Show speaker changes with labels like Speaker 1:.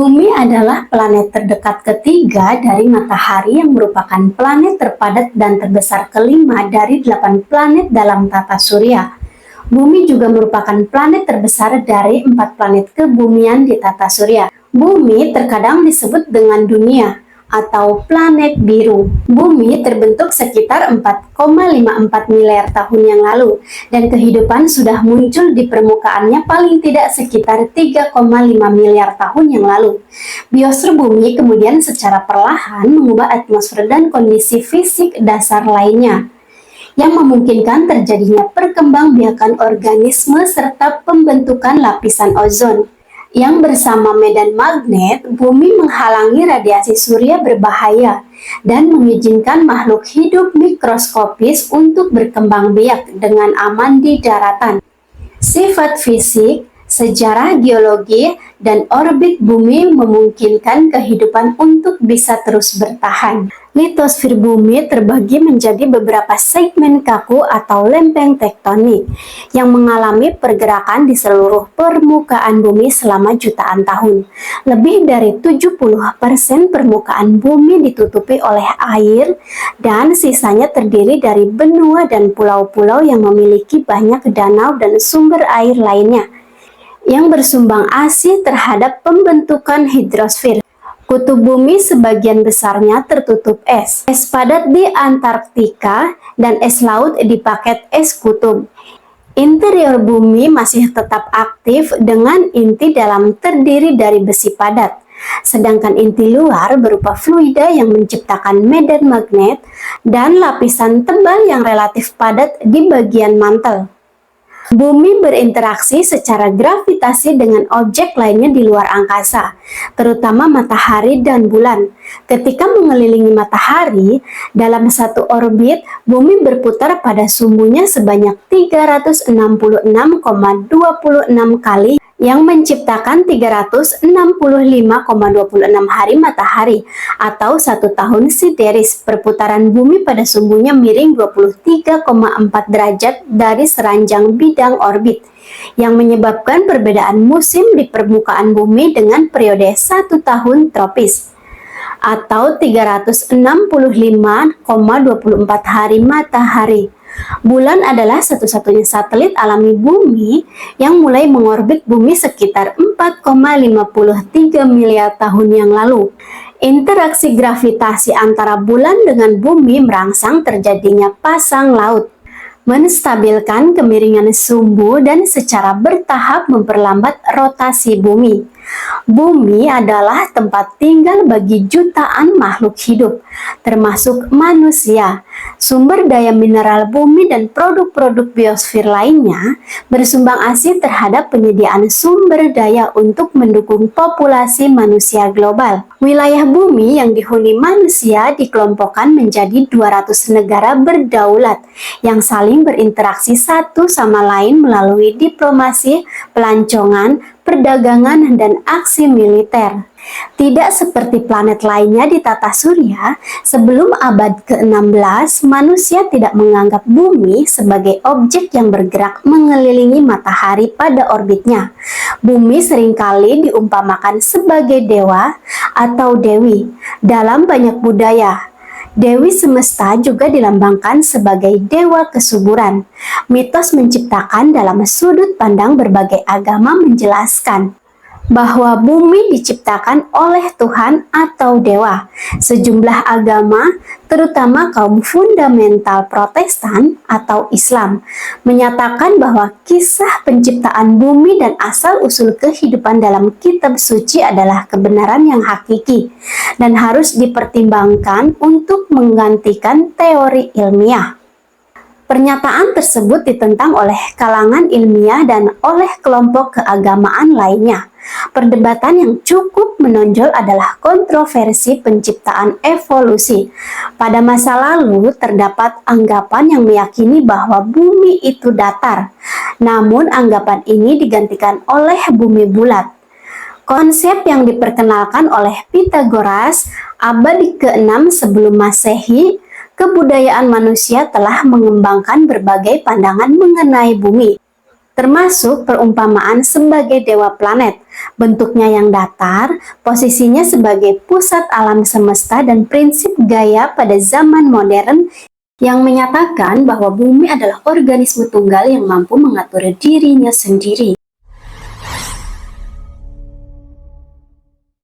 Speaker 1: Bumi adalah planet terdekat ketiga dari Matahari yang merupakan planet terpadat dan terbesar kelima dari 8 planet dalam tata surya. Bumi juga merupakan planet terbesar dari 4 planet kebumian di tata surya. Bumi terkadang disebut dengan dunia atau planet biru. Bumi terbentuk sekitar 4,54 miliar tahun yang lalu, dan kehidupan sudah muncul di permukaannya paling tidak sekitar 3,5 miliar tahun yang lalu. Biosfer bumi kemudian secara perlahan mengubah atmosfer dan kondisi fisik dasar lainnya, yang memungkinkan terjadinya perkembangbiakan organisme serta pembentukan lapisan ozon. Yang bersama medan magnet, bumi menghalangi radiasi surya berbahaya dan mengizinkan makhluk hidup mikroskopis untuk berkembang biak dengan aman di daratan. Sifat fisik, sejarah geologi, dan orbit bumi memungkinkan kehidupan untuk bisa terus bertahan. Litosfer bumi terbagi menjadi beberapa segmen kaku atau lempeng tektonik yang mengalami pergerakan di seluruh permukaan bumi selama jutaan tahun. Lebih dari 70% permukaan bumi ditutupi oleh air, dan sisanya terdiri dari benua dan pulau-pulau yang memiliki banyak danau dan sumber air lainnya yang bersumbang ASI terhadap pembentukan hidrosfer. Kutub bumi sebagian besarnya tertutup es. Es padat di Antartika dan es laut di paket es kutub. Interior bumi masih tetap aktif dengan inti dalam terdiri dari besi padat. Sedangkan inti luar berupa fluida yang menciptakan medan magnet dan lapisan tebal yang relatif padat di bagian mantel. Bumi berinteraksi secara gravitasi dengan objek lainnya di luar angkasa, terutama matahari dan bulan. Ketika mengelilingi matahari, dalam satu orbit, bumi berputar pada sumbunya sebanyak 366,26 kali, yang menciptakan 365,26 hari matahari atau 1 tahun sideris. Perputaran bumi pada sumbunya miring 23,4 derajat dari seranjang bidang orbit, yang menyebabkan perbedaan musim di permukaan bumi dengan periode 1 tahun tropis atau 365,24 hari matahari. Bulan adalah satu-satunya satelit alami bumi yang mulai mengorbit bumi sekitar 4,53 miliar tahun yang lalu. Interaksi gravitasi antara bulan dengan bumi merangsang terjadinya pasang laut, menstabilkan kemiringan sumbu dan secara bertahap memperlambat rotasi bumi. Bumi adalah tempat tinggal bagi jutaan makhluk hidup, termasuk manusia. Sumber daya mineral bumi dan produk-produk biosfer lainnya bersumbang ASI terhadap penyediaan sumber daya untuk mendukung populasi manusia global. Wilayah bumi yang dihuni manusia dikelompokkan menjadi 200 negara berdaulat yang saling berinteraksi satu sama lain melalui diplomasi, pelancongan, perdagangan, dan aksi militer. Tidak seperti planet lainnya di tata surya, sebelum abad ke-16, manusia tidak menganggap bumi sebagai objek yang bergerak mengelilingi matahari pada orbitnya. Bumi seringkali diumpamakan sebagai dewa atau dewi dalam banyak budaya. Dewi semesta juga dilambangkan sebagai dewa kesuburan. Mitos menciptakan dalam sudut pandang berbagai agama menjelaskan bahwa bumi diciptakan oleh Tuhan atau dewa. Sejumlah agama, terutama kaum fundamental Protestan atau Islam, menyatakan bahwa kisah penciptaan bumi dan asal-usul kehidupan dalam kitab suci adalah kebenaran yang hakiki dan harus dipertimbangkan untuk menggantikan teori ilmiah. Pernyataan tersebut ditentang oleh kalangan ilmiah dan oleh kelompok keagamaan lainnya. Perdebatan yang cukup menonjol adalah kontroversi penciptaan evolusi. Pada masa lalu, terdapat anggapan yang meyakini bahwa bumi itu datar. Namun, anggapan ini digantikan oleh bumi bulat. Konsep yang diperkenalkan oleh Pythagoras abad ke-6 sebelum Masehi, kebudayaan manusia telah mengembangkan berbagai pandangan mengenai bumi. termasuk perumpamaan sebagai dewa planet, bentuknya yang datar, posisinya sebagai pusat alam semesta, dan prinsip Gaia pada zaman modern yang menyatakan bahwa bumi adalah organisme tunggal yang mampu mengatur dirinya sendiri.